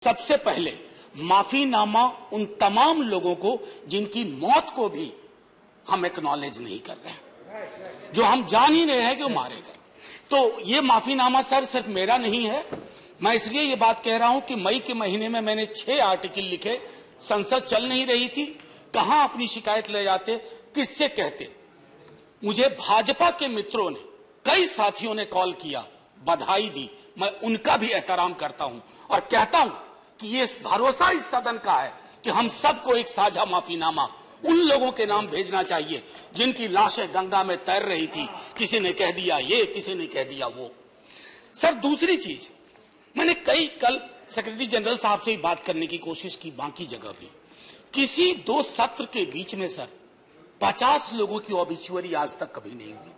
सबसे पहले माफीनामा उन तमाम लोगों को जिनकी मौत को भी हम एक्नॉलेज नहीं कर रहे हैं, जो हम जान ही रहे हैं कि वो मारे गए। तो ये माफीनामा सर सिर्फ मेरा नहीं है। मैं इसलिए ये बात कह रहा हूं कि मई के महीने में मैंने 6 आर्टिकल लिखे। संसद चल नहीं रही थी, कहां अपनी शिकायत ले जाते, किससे कहते। मुझे भाजपा के मित्रों ने, कई साथियों ने कॉल किया, बधाई दी। मैं उनका भी एहतराम करता हूं और कहता हूं कि ये भरोसा इस सदन का है कि हम सबको एक साझा माफीनामा उन लोगों के नाम भेजना चाहिए जिनकी लाशें गंगा में तैर रही थी। किसी ने कह दिया ये, किसी ने कह दिया वो। सर दूसरी चीज, मैंने कल सेक्रेटरी जनरल साहब से ही बात करने की कोशिश की, बाकी जगह भी। किसी 2 सत्र के बीच में सर 50 लोगों की ऑबिचुअरी आज तक कभी नहीं हुई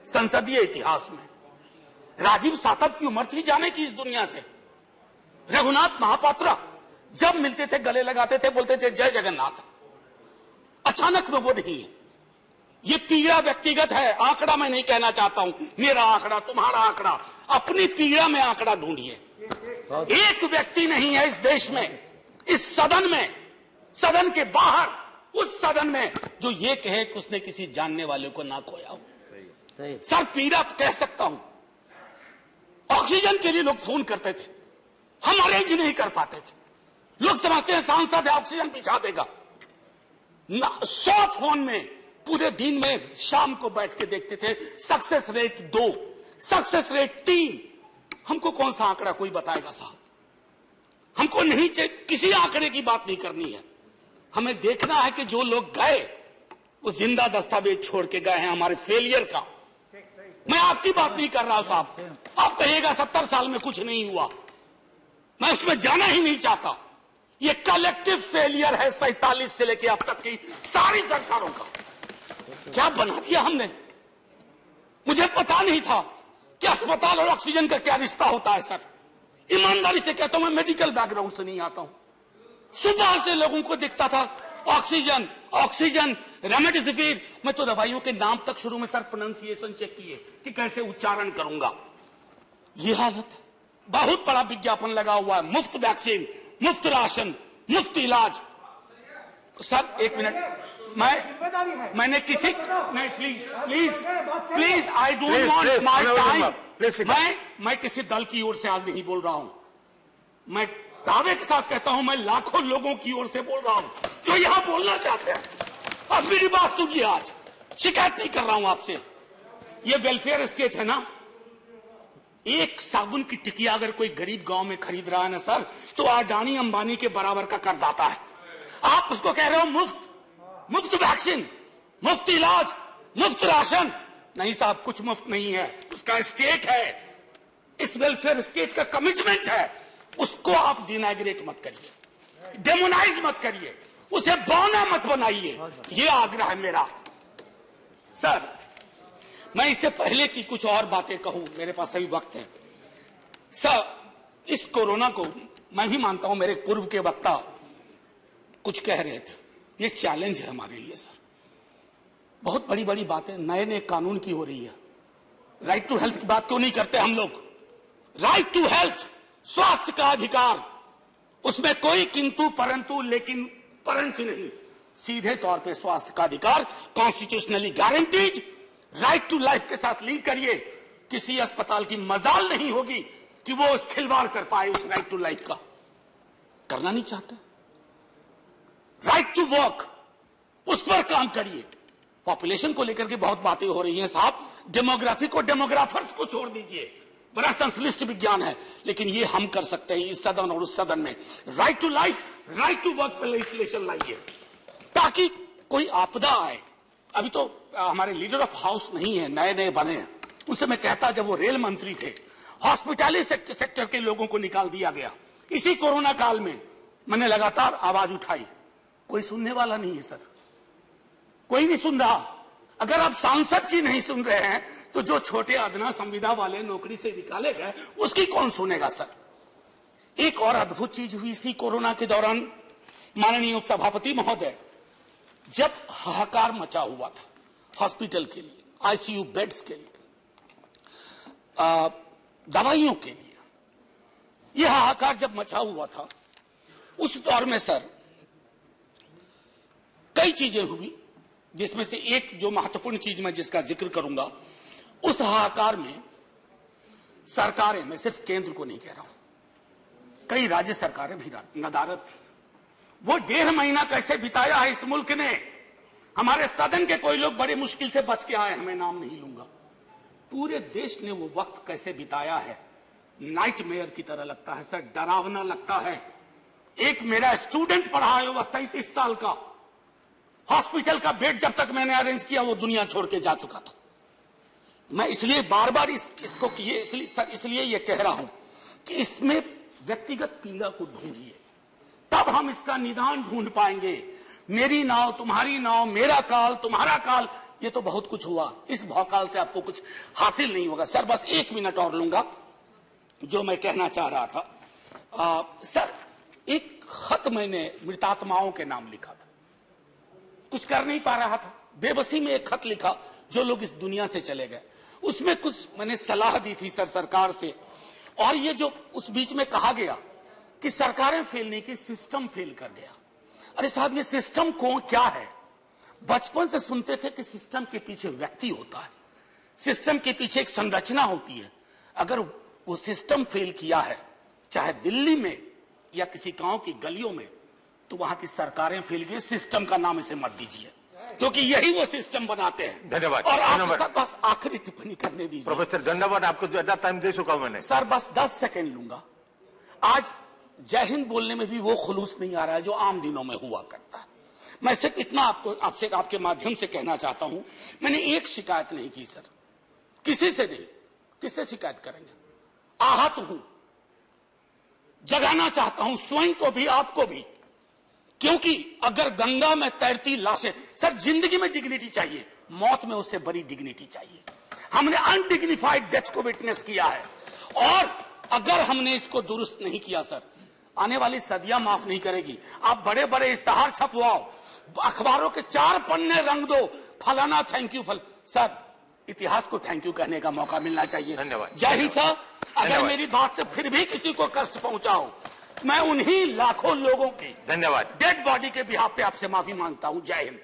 संसदीय इतिहास में। राजीव सातव की उम्र थी जाने की इस दुनिया से। रघुनाथ महापात्रा जब मिलते थे गले लगाते थे, बोलते थे जय जगन्नाथ। अचानक में वो नहीं है। ये पीड़ा व्यक्तिगत है, आंकड़ा मैं नहीं कहना चाहता हूं, मेरा आंकड़ा, तुम्हारा आंकड़ा। अपनी पीड़ा में आंकड़ा ढूंढिए। एक व्यक्ति नहीं है इस देश में, इस सदन में, सदन के बाहर, उस सदन में जो ये कहे कि उसने किसी जानने वाले को ना खोया हो। सर पीड़ा कह सकता हूं। ऑक्सीजन के लिए लोग फोन करते थे, हम अरेंज नहीं कर पाते थे। लोग समझते हैं सांसद है, ऑक्सीजन पिछा देगा। 100 फोन में पूरे दिन में शाम को बैठ के देखते थे, सक्सेस रेट 2, सक्सेस रेट 3। हमको कौन सा आंकड़ा कोई बताएगा साहब? हमको नहीं, किसी आंकड़े की बात नहीं करनी है। हमें देखना है कि जो लोग गए वो जिंदा दस्तावेज छोड़ के गए हैं हमारे फेलियर का। मैं आपकी बात नहीं कर रहा हूं साहब। आप कहिएगा 70 साल में कुछ नहीं हुआ, मैं उसमें जाना ही नहीं चाहता। ये कलेक्टिव फेलियर है 47 से लेकर अब तक की सारी सरकारों का। क्या बना दिया हमने? मुझे पता नहीं था कि अस्पताल और ऑक्सीजन का क्या रिश्ता होता है सर। ईमानदारी से कहता हूं, मैं मेडिकल बैकग्राउंड से नहीं आता हूं। सुबह से लोगों को दिखता था ऑक्सीजन ऑक्सीजन, रेमडेसिविर। मैं तो दवाइयों के नाम तक शुरू में सर प्रोनाउंसिएशन चेक किए कि कैसे उच्चारण करूंगा। ये हालत है। बहुत बड़ा विज्ञापन लगा हुआ है, मुफ्त वैक्सीन, मुफ्त राशन, मुफ्त इलाज। सर एक मिनट, मैंने किसी नहीं, please I don't want my time. मैं किसी दल की ओर से आज नहीं बोल रहा हूं। मैं दावे के साथ कहता हूं, मैं लाखों लोगों की ओर से बोल रहा हूं जो यहां बोलना चाहते हैं। अब मेरी बात सुनिए, आज शिकायत नहीं कर रहा हूं आपसे। ये वेलफेयर स्टेट है ना। एक साबुन की टिकिया अगर कोई गरीब गांव में खरीद रहा है ना सर, तो अडानी अंबानी के बराबर का करदाता है। आप उसको कह रहे हो मुफ्त वैक्सीन, मुफ्त इलाज, मुफ्त राशन। नहीं साहब, कुछ मुफ्त नहीं है, उसका स्टेट है। इस वेलफेयर स्टेट का कमिटमेंट है। उसको आप डिनाइग्रेट मत करिए, डेमोनाइज मत करिए, उसे बौना मत बनाइए। ये आग्रह है मेरा। सर मैं इससे पहले की कुछ और बातें कहूं, मेरे पास अभी वक्त है। सर इस कोरोना को मैं भी मानता हूं, मेरे पूर्व के वक्ता कुछ कह रहे थे, ये चैलेंज है हमारे लिए सर। बहुत बड़ी बड़ी बातें नए नए कानून की हो रही है। राइट टू हेल्थ की बात क्यों नहीं करते हम लोग? राइट टू हेल्थ, स्वास्थ्य का अधिकार, उसमें कोई किंतु परंतु लेकिन परंतु नहीं। सीधे तौर पे स्वास्थ्य का अधिकार constitutionally guaranteed. Right to life के साथ लिंक करिए। किसी अस्पताल की मजाल नहीं होगी कि वो उस खिलवाड़ कर पाए उस राइट टू लाइफ का। करना नहीं चाहते। राइट टू वर्क, उस पर काम करिए। पॉपुलेशन को लेकर के बहुत बातें हो रही हैं साहब। डेमोग्राफी को, डेमोग्राफर्स को छोड़ दीजिए, बड़ा संश्लिष्ट विज्ञान है, लेकिन ये हम कर सकते हैं इस सदन और उस सदन में। Right to life, right to work पर लेजिस्लेशन लाइए ताकि कोई आपदा आए। अभी तो हमारे लीडर ऑफ हाउस नहीं है, नए नए बने हैं। उनसे मैं कहता, जब वो रेल मंत्री थे, हॉस्पिटैलिटी सेक्टर के लोगों को निकाल दिया गया। इसी कोरोना काल में मैंने लगातार आवाज उठाई, कोई सुनने वाला नहीं है सर, कोई नहीं सुन रहा। अगर आप सांसद की नहीं सुन रहे हैं तो जो छोटे अदना संविदा वाले नौकरी से निकाले गए उसकी कौन सुनेगा सर? एक और अद्भुत चीज हुई इसी कोरोना के दौरान, माननीय उपसभापति महोदय, जब हाहाकार मचा हुआ था हॉस्पिटल के लिए, आईसीयू बेड्स के लिए, दवाइयों के लिए, यह हाहाकार जब मचा हुआ था उस दौर में सर कई चीजें हुई, जिसमें से एक जो महत्वपूर्ण चीज मैं जिसका जिक्र करूंगा, उस हाहाकार में सरकारें, मैं सिर्फ केंद्र को नहीं कह रहा हूं, कई राज्य सरकारें भी नदारत थी। वो 1.5 महीना कैसे बिताया है इस मुल्क ने। हमारे सदन के कोई लोग बड़े मुश्किल से बच के आए, मैं नाम नहीं लूंगा। पूरे देश ने वो वक्त कैसे बिताया है, नाइटमेयर की तरह लगता है सर, डरावना लगता है। एक मेरा स्टूडेंट पढ़ा है, वह 37 साल का, हॉस्पिटल का बेड जब तक मैंने अरेंज किया वो दुनिया छोड़ के जा चुका था। मैं इसलिए बार बार इसको इसलिए ये कह रहा हूं कि इसमें व्यक्तिगत पीड़ा को ढूंढिए, तब हम इसका निदान ढूंढ पाएंगे। मेरी नाव तुम्हारी नाव, मेरा काल तुम्हारा काल, ये तो बहुत कुछ हुआ, इस भौकाल से आपको कुछ हासिल नहीं होगा। सर बस 1 मिनट और लूंगा। जो मैं कहना चाह रहा था, सर एक खत मैंने मृतात्माओं के नाम लिखा था, कुछ कर नहीं पा रहा था, बेबसी में एक खत लिखा जो लोग इस दुनिया से चले गए। उसमें कुछ मैंने सलाह दी थी सर सरकार से, और ये जो उस बीच में कहा गया कि सरकारें फेल नहीं की, सिस्टम फेल कर गया। अरे साहब, ये सिस्टम क्या है? बचपन से सुनते थे कि सिस्टम के पीछे व्यक्ति होता है, सिस्टम के पीछे एक संरचना होती है। अगर वो सिस्टम फेल किया है, चाहे दिल्ली में या किसी गांव की गलियों में, तो वहां की सरकारें फेल गई। सिस्टम का नाम इसे मत दीजिए, क्योंकि यही वो सिस्टम बनाते हैं। धन्यवाद। और आप बस आखिरी टिप्पणी करने दीजिए। प्रोफेसर, धन्यवाद, आपको ज्यादा टाइम दे चुका हूं मैंने। सर बस 10 सेकंड लूंगा। आज जय हिंद बोलने में भी वो खुलूस नहीं आ रहा है जो आम दिनों में हुआ करता है। मैं सिर्फ इतना आपसे आपके माध्यम से कहना चाहता हूं, मैंने एक शिकायत नहीं की सर, किसी से नहीं। किससे शिकायत करेंगे? आहत हूं, जगाना चाहता हूं स्वयं को भी, आपको भी, क्योंकि अगर गंगा में तैरती लाशें, सर जिंदगी में डिग्निटी चाहिए, मौत में उससे बड़ी डिग्निटी चाहिए। हमने अनडिग्निफाइड डेथ को विटनेस किया है, और अगर हमने इसको दुरुस्त नहीं किया सर, आने वाली सदियां माफ नहीं करेगी। आप बड़े बड़े इश्तहार छपवाओ, अखबारों के 4 पन्ने रंग दो, फलाना थैंक यू सर, इतिहास को थैंक यू कहने का मौका मिलना चाहिए। धन्यवाद। जय हिंद सर। अगर मेरी बात से फिर भी किसी को कष्ट पहुंचाओ, मैं उन्हीं लाखों लोगों की धन्यवाद डेड बॉडी के बिहाफ पे आपसे माफी मांगता हूं। जय हिंद।